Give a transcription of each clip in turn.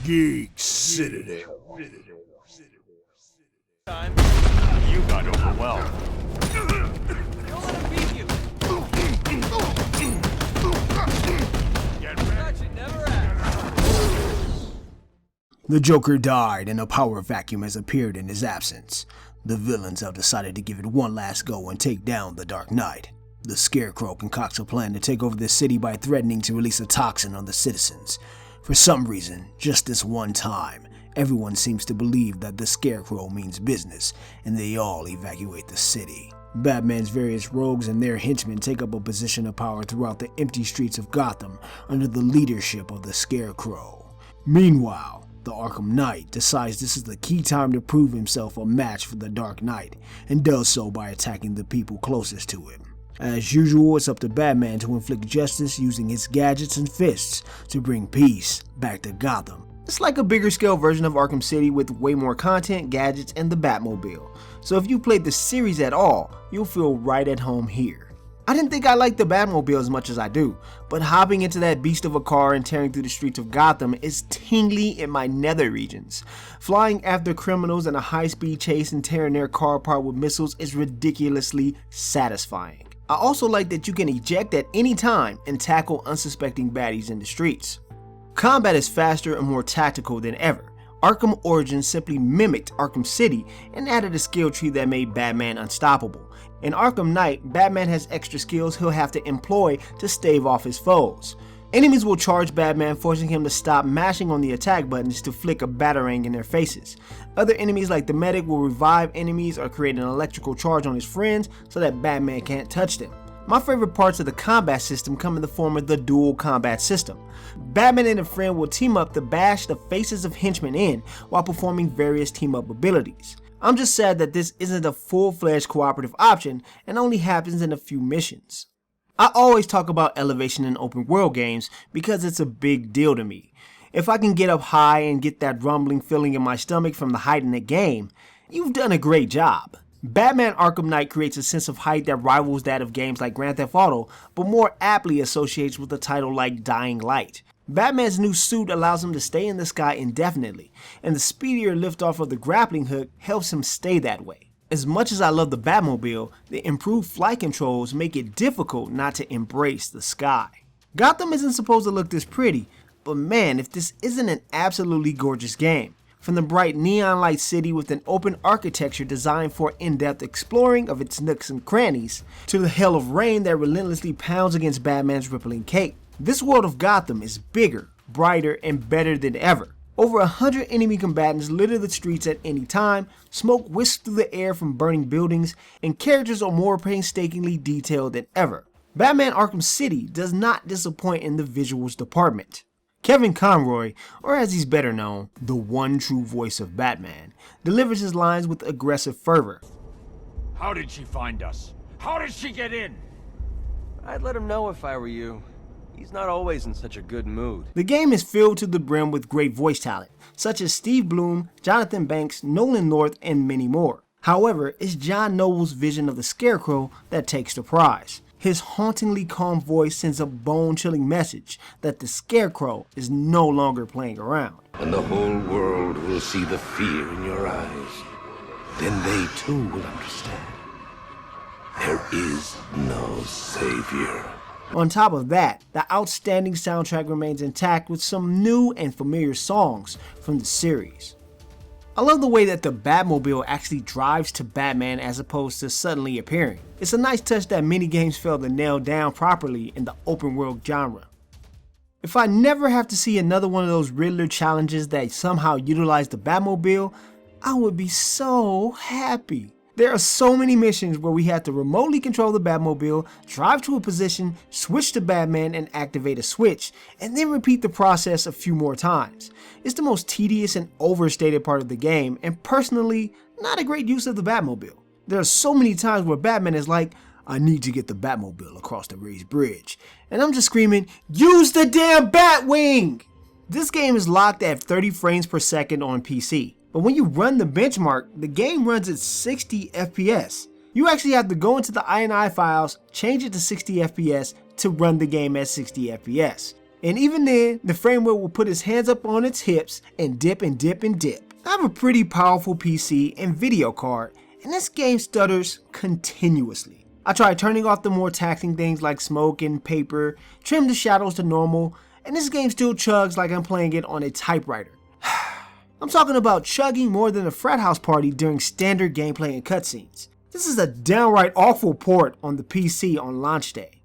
Geek Citadel. You got overwhelmed. Don't let him beat you. Get ready. You never asked. The Joker died and a power vacuum has appeared in his absence. The villains have decided to give it one last go and take down the Dark Knight. The Scarecrow concocts a plan to take over the city by threatening to release a toxin on the citizens. For some reason, just this one time, everyone seems to believe that the Scarecrow means business, and they all evacuate the city. Batman's various rogues and their henchmen take up a position of power throughout the empty streets of Gotham under the leadership of the Scarecrow. Meanwhile, the Arkham Knight decides this is the key time to prove himself a match for the Dark Knight, and does so by attacking the people closest to him. As usual, it's up to Batman to inflict justice using his gadgets and fists to bring peace back to Gotham. It's like a bigger scale version of Arkham City with way more content, gadgets, and the Batmobile. So if you played the series at all, you'll feel right at home here. I didn't think I liked the Batmobile as much as I do, but hopping into that beast of a car and tearing through the streets of Gotham is tingly in my nether regions. Flying after criminals in a high-speed chase and tearing their car apart with missiles is ridiculously satisfying. I also like that you can eject at any time and tackle unsuspecting baddies in the streets. Combat is faster and more tactical than ever. Arkham Origins simply mimicked Arkham City and added a skill tree that made Batman unstoppable. In Arkham Knight, Batman has extra skills he'll have to employ to stave off his foes. Enemies will charge Batman, forcing him to stop mashing on the attack buttons to flick a batarang in their faces. Other enemies like the medic will revive enemies or create an electrical charge on his friends so that Batman can't touch them. My favorite parts of the combat system come in the form of the dual combat system. Batman and a friend will team up to bash the faces of henchmen in while performing various team up abilities. I'm just sad that this isn't a full-fledged cooperative option and only happens in a few missions. I always talk about elevation in open world games because it's a big deal to me. If I can get up high and get that rumbling feeling in my stomach from the height in the game, you've done a great job. Batman Arkham Knight creates a sense of height that rivals that of games like Grand Theft Auto, but more aptly associates with a title like Dying Light. Batman's new suit allows him to stay in the sky indefinitely, and the speedier liftoff of the grappling hook helps him stay that way. As much as I love the Batmobile, the improved flight controls make it difficult not to embrace the sky. Gotham isn't supposed to look this pretty, but man, if this isn't an absolutely gorgeous game. From the bright neon light city with an open architecture designed for in-depth exploring of its nooks and crannies, to the hail of rain that relentlessly pounds against Batman's rippling cape. This world of Gotham is bigger, brighter, and better than ever. Over 100 enemy combatants litter the streets at any time, smoke whisks through the air from burning buildings, and characters are more painstakingly detailed than ever. Batman Arkham City does not disappoint in the visuals department. Kevin Conroy, or as he's better known, the one true voice of Batman, delivers his lines with aggressive fervor. How did she find us? How did she get in? I'd let him know if I were you. He's not always in such a good mood. The game is filled to the brim with great voice talent, such as Steve Bloom, Jonathan Banks, Nolan North, and many more. However, it's John Noble's vision of the Scarecrow that takes the prize. His hauntingly calm voice sends a bone-chilling message that the Scarecrow is no longer playing around. And the whole world will see the fear in your eyes. Then they too will understand. There is no savior. On top of that, the outstanding soundtrack remains intact with some new and familiar songs from the series. I love the way that the Batmobile actually drives to Batman as opposed to suddenly appearing. It's a nice touch that many games fail to nail down properly in the open world genre. If I never have to see another one of those Riddler challenges that somehow utilize the Batmobile, I would be so happy. There are so many missions where we have to remotely control the Batmobile, drive to a position, switch to Batman and activate a switch, and then repeat the process a few more times. It's the most tedious and overstated part of the game, and personally, not a great use of the Batmobile. There are so many times where Batman is like, I need to get the Batmobile across the raised bridge, and I'm just screaming, use the damn Batwing! This game is locked at 30 frames per second on PC. But when you run the benchmark, the game runs at 60 FPS. You actually have to go into the INI files, change it to 60 FPS to run the game at 60 FPS. And even then, the framework will put his hands up on its hips and dip and dip and dip. I have a pretty powerful PC and video card, and this game stutters continuously. I tried turning off the more taxing things like smoke and paper, trim the shadows to normal, and this game still chugs like I'm playing it on a typewriter. I'm talking about chugging more than a frat house party during standard gameplay and cutscenes. This is a downright awful port on the PC on launch day.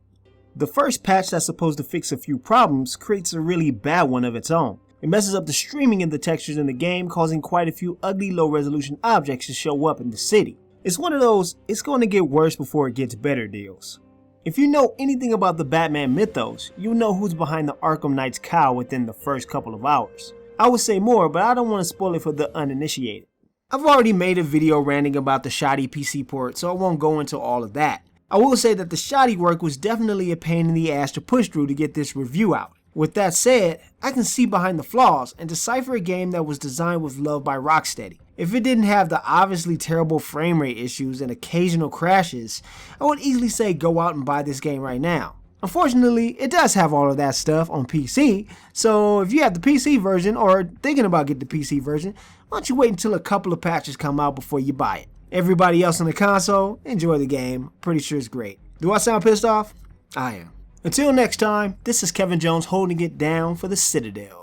The first patch that's supposed to fix a few problems creates a really bad one of its own. It messes up the streaming and the textures in the game, causing quite a few ugly low resolution objects to show up in the city. It's one of those, it's going to get worse before it gets better deals. If you know anything about the Batman mythos, you'll know who's behind the Arkham Knight's cowl within the first couple of hours. I would say more, but I don't want to spoil it for the uninitiated. I've already made a video ranting about the shoddy PC port, so I won't go into all of that. I will say that the shoddy work was definitely a pain in the ass to push through to get this review out. With that said, I can see behind the flaws and decipher a game that was designed with love by Rocksteady. If it didn't have the obviously terrible frame rate issues and occasional crashes, I would easily say go out and buy this game right now. Unfortunately, it does have all of that stuff on PC, so if you have the PC version or thinking about getting the PC version, why don't you wait until a couple of patches come out before you buy it. Everybody else on the console, enjoy the game. Pretty sure it's great. Do I sound pissed off? I am. Until next time, this is Kevin Jones holding it down for the Citadel.